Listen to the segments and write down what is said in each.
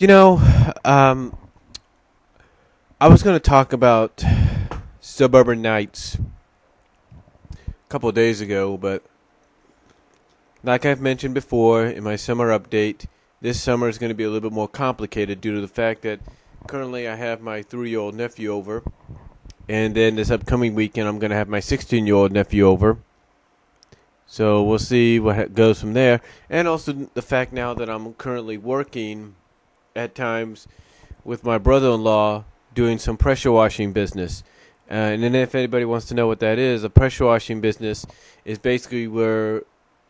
You know, um, I was going to talk about Suburban Knights a couple of days ago, but like I've mentioned before in my summer update, this summer is going to be a little bit more complicated due to the fact that currently I have my 3-year-old nephew over, and then this upcoming weekend I'm going to have my 16-year-old nephew over. So we'll see what goes from there. And also the fact now that I'm currently working at times with my brother-in-law doing some pressure washing business. And then if anybody wants to know what that is, a pressure washing business is basically where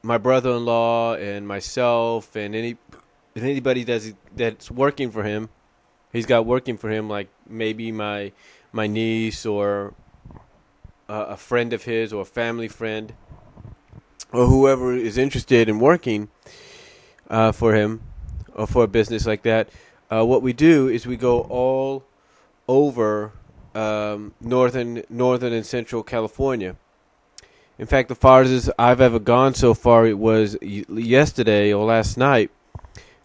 my brother-in-law and myself and anybody that's working for him, he's got working for him, like maybe my niece or a friend of his or a family friend or whoever is interested in working for him or for a business like that. What we do is we go all over northern and central California. In fact, the farthest I've ever gone so far it was yesterday or last night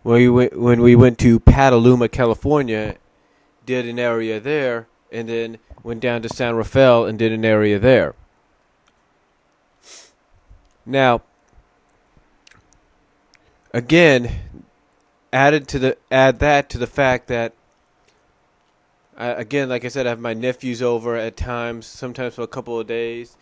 when we went to Petaluma, California, did an area there, and then went down to San Rafael and did an area there. Now, again, add that to the fact that again, like I said, I have my nephews over at times, sometimes for a couple of days.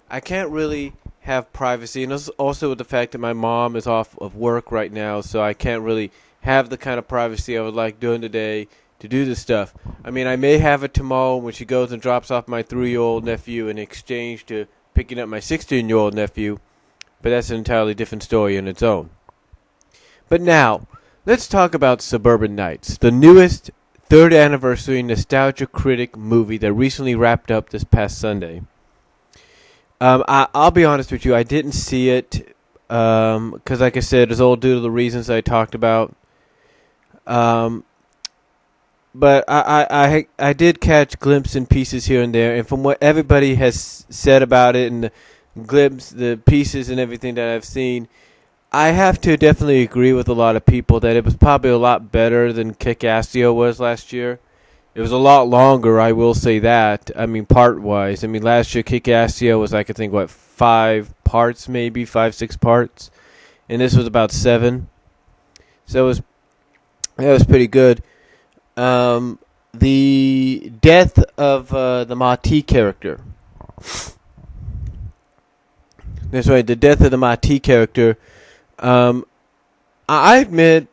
I can't really have privacy, and also with the fact that my mom is off of work right now, so I can't really have the kind of privacy I would like during the day to do this stuff. I mean, I may have it tomorrow when she goes and drops off my 3-year-old nephew in exchange to picking up my 16-year-old nephew, but that's an entirely different story in its own. But now, let's talk about Surburban Knights, the newest third anniversary nostalgia critic movie that recently wrapped up this past Sunday. I'll be honest with you, I didn't see it because, like I said, it's all due to the reasons I talked about. But I did catch glimpses and pieces here and there, and from what everybody has said about it and the pieces and everything that I've seen, I have to definitely agree with a lot of people that it was probably a lot better than Kick-Assio was last year. It was a lot longer, I will say that. I mean, part-wise. I mean, last year Kick-Assio was, I could think, 5 parts maybe, 6 parts. And this was about 7. So it was pretty good. The death of the Mati character. That's right, the death of the Mati character. I admit,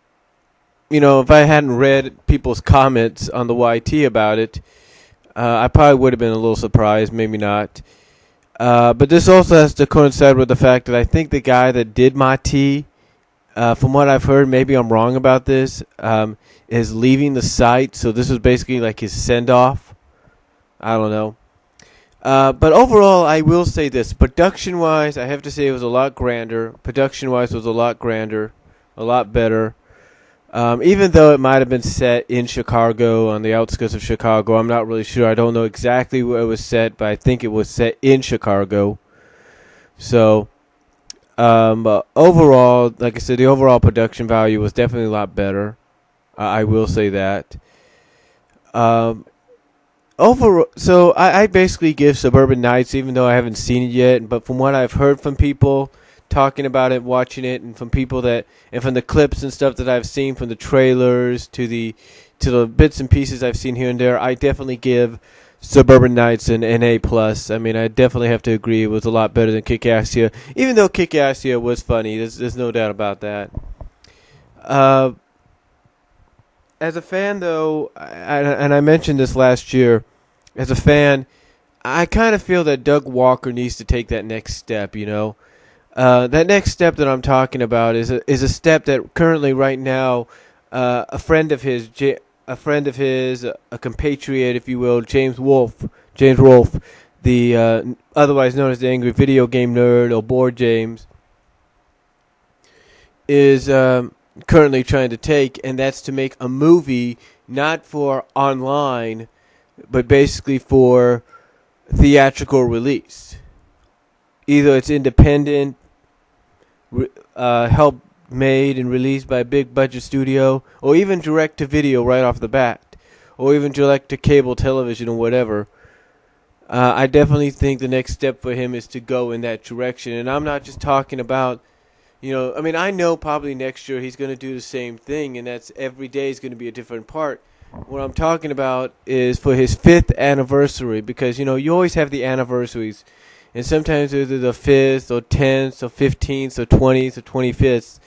if I hadn't read people's comments on the YT about it, I probably would have been a little surprised, maybe not. But this also has to coincide with the fact that I think the guy that did Mati, from what I've heard, maybe I'm wrong about this, is leaving the site. So this was basically like his send-off. I don't know. But overall, I will say this. Production-wise, I have to say it was a lot grander. Production-wise, it was a lot grander, a lot better. Even though it might have been set in Chicago, on the outskirts of Chicago, I'm not really sure. I don't know exactly where it was set, but I think it was set in Chicago. So, overall, like I said, the overall production value was definitely a lot better. I will say that. So I basically give Suburban Knights, even though I haven't seen it yet, but from what I've heard from people talking about it, watching it, and from people and from the clips and stuff that I've seen, from the trailers to the bits and pieces I've seen here and there, I definitely give Suburban Knights an A+. I mean, I definitely have to agree it was a lot better than Kick-Assio, even though Kick-Assio was funny. There's no doubt about that. As a fan, though, and I mentioned this last year, as a fan, I kind of feel that Doug Walker needs to take that next step, That next step that I'm talking about is a step that currently, right now, a friend of his, a compatriot, if you will, James Wolfe, the otherwise known as the Angry Video Game Nerd, or Board James, is currently trying to take, and that's to make a movie not for online, but basically for theatrical release. Either it's independent, help made and released by a big budget studio, or even direct to video right off the bat, or even direct to cable television or whatever, I definitely think the next step for him is to go in that direction. And I'm not just talking about, I mean, I know probably next year he's going to do the same thing, and that's every day is going to be a different part. What I'm talking about is for his 5th anniversary, because, you always have the anniversaries, and sometimes either the 5th or 10th or 15th or 20th or 25th.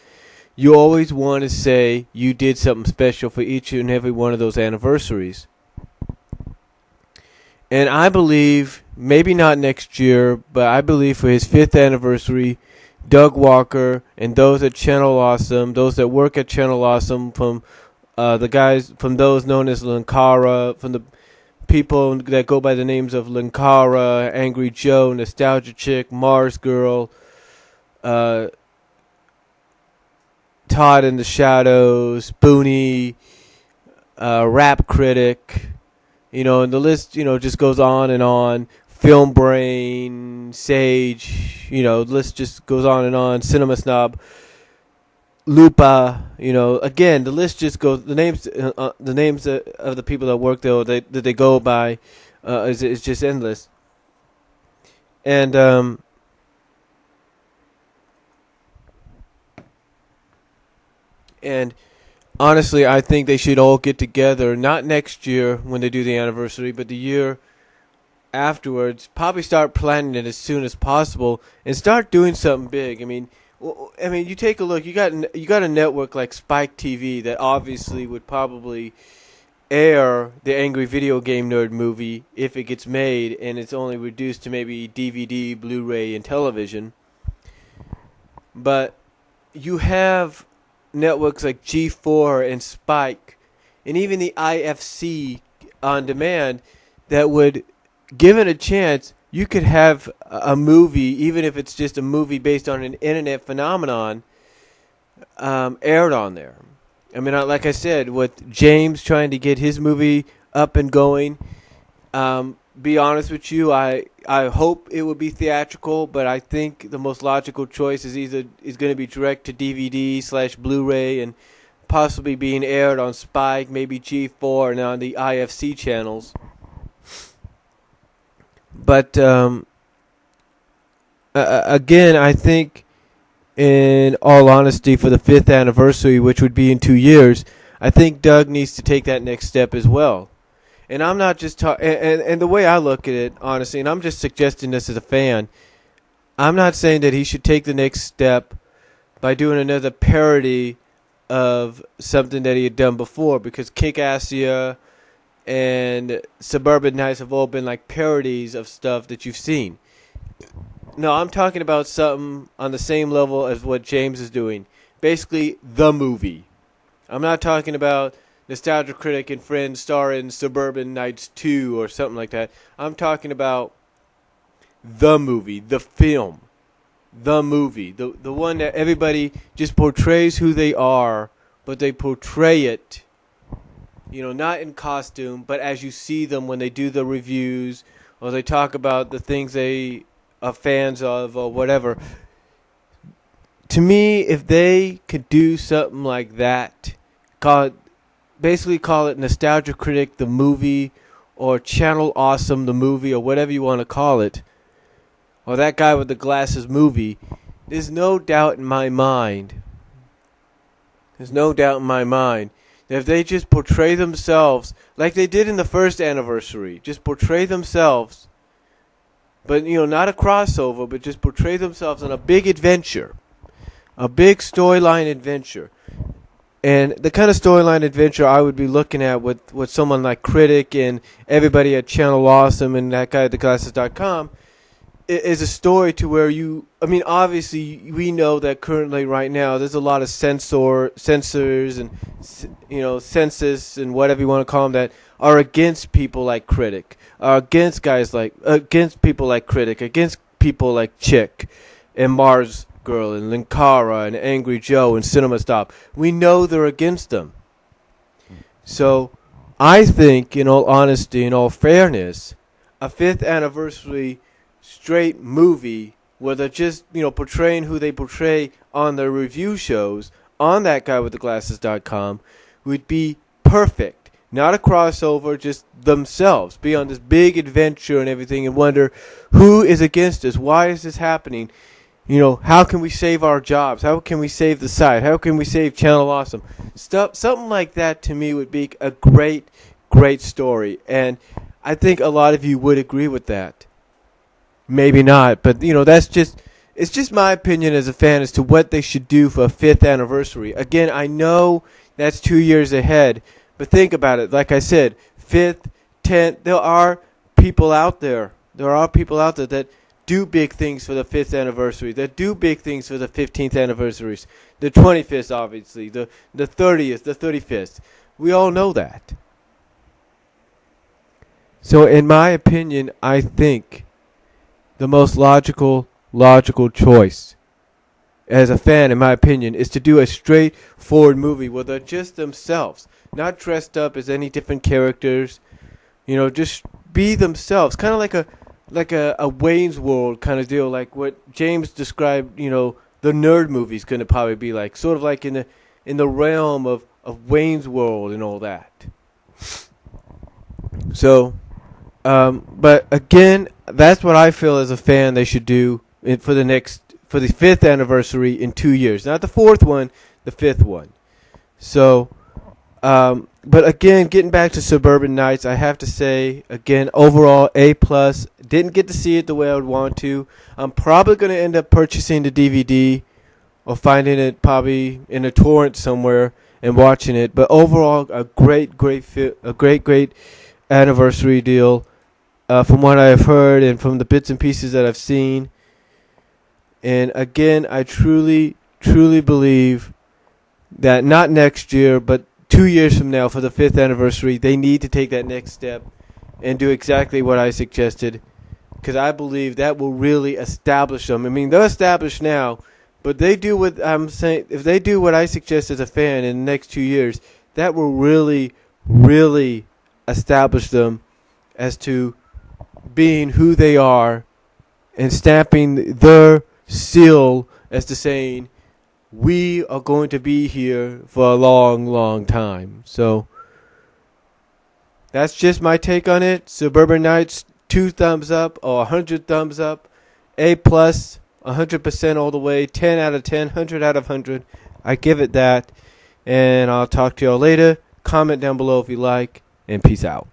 You always want to say you did something special for each and every one of those anniversaries. And I believe, maybe not next year, but I believe for his 5th anniversary, Doug Walker and those at Channel Awesome, those that work at Channel Awesome, from the guys, from those known as Linkara, from the people that go by the names of Linkara, Angry Joe, Nostalgia Chick, Mars Girl, Todd in the Shadows, Booney, Rap Critic, and the list, just goes on and on. Film Brain, Sage, the list just goes on and on. Cinema Snob, Lupa, again, the list just goes. The names of the people that work there that they go by is just endless. And honestly, I think they should all get together, not next year when they do the anniversary, but the year afterwards. Probably start planning it as soon as possible and start doing something big. I mean, you take a look. You got a network like Spike TV that obviously would probably air the Angry Video Game Nerd movie if it gets made, and it's only reduced to maybe DVD, Blu-ray, and television. But you have networks like G4 and Spike, and even the IFC on demand that would, given a chance, you could have a movie, even if it's just a movie based on an internet phenomenon, aired on there. I mean, like I said, with James trying to get his movie up and going, be honest with you, I hope it would be theatrical, but I think the most logical choice is going to be direct to DVD / Blu-ray, and possibly being aired on Spike, maybe G4, and on the IFC channels. But again, I think, in all honesty, for the 5th anniversary, which would be in 2 years, I think Doug needs to take that next step as well. And I'm not just talking, and the way I look at it, honestly, and I'm just suggesting this as a fan, I'm not saying that he should take the next step by doing another parody of something that he had done before, because Kick-Assia and Surburban Knights have all been like parodies of stuff that you've seen. No, I'm talking about something on the same level as what James is doing. Basically, the movie. I'm not talking about Nostalgia Critic and Friends starring Surburban Knights 2 or something like that. I'm talking about the movie, the film, the movie, the one that everybody just portrays who they are, but they portray it, not in costume, but as you see them when they do the reviews or they talk about the things they are fans of or whatever. To me, if they could do something like that, basically call it Nostalgia Critic the movie, or Channel Awesome the movie, or whatever you want to call it, or That Guy with the Glasses movie, there's no doubt in my mind that if they just portray themselves like they did in the 1st anniversary, just portray themselves, but not a crossover, but just portray themselves on a big adventure, a big storyline adventure. And the kind of storyline adventure I would be looking at with someone like Critic and everybody at Channel Awesome and That Guy at theglasses.com is a story to where obviously we know that currently right now there's a lot of censors and census and whatever you want to call them that are against people like Critic, are against people like Critic, against people like Chick and Mars Girl and Linkara and Angry Joe and Cinema Stop. We know they're against them. So I think, in all honesty, in all fairness, a 5th anniversary straight movie where they're just, portraying who they portray on their review shows, on thatguywiththeglasses.com would be perfect. Not a crossover, just themselves. Be on this big adventure and everything and wonder who is against us? Why is this happening? How can we save our jobs? How can we save the site? How can we save Channel Awesome? Something like that to me would be a great, great story. And I think a lot of you would agree with that. Maybe not, but it's just my opinion as a fan as to what they should do for a 5th anniversary. Again, I know that's 2 years ahead, but think about it. Like I said, 5th, 10th, there are people out there. There are people out there that do big things for the 5th anniversary, that do big things for the 15th anniversaries, the 25th, obviously, the 30th, the 35th. We all know that. So in my opinion, I think the most logical choice as a fan, in my opinion, is to do a straightforward movie where they're just themselves, not dressed up as any different characters. Just be themselves, kind of like a Wayne's World kind of deal, like what James described. The nerd movie's going to probably be like, sort of like in the realm of Wayne's World and all that. So, but again, that's what I feel as a fan they should do for the 5th anniversary in 2 years. Not the 4th one, the 5th one. So, but again, getting back to Surburban Knights, I have to say, again, overall, A+. Didn't get to see it the way I would want to. I'm probably going to end up purchasing the DVD or finding it probably in a torrent somewhere and watching it. But overall, a great anniversary deal. From what I've heard and from the bits and pieces that I've seen. And again, I truly believe that not next year, but 2 years from now for the 5th anniversary, they need to take that next step and do exactly what I suggested, because I believe that will really establish them. I mean, they're established now, but they do what I'm saying. If they do what I suggest as a fan in the next 2 years, that will really establish them as to being who they are and stamping their seal as to saying, we are going to be here for a long time. So that's just my take on it. Surburban Knights, 2 thumbs up or 100 thumbs up. A+, 100% all the way, 10 out of 10, 100 out of 100. I give it that. And I'll talk to y'all later. Comment down below if you like, and peace out.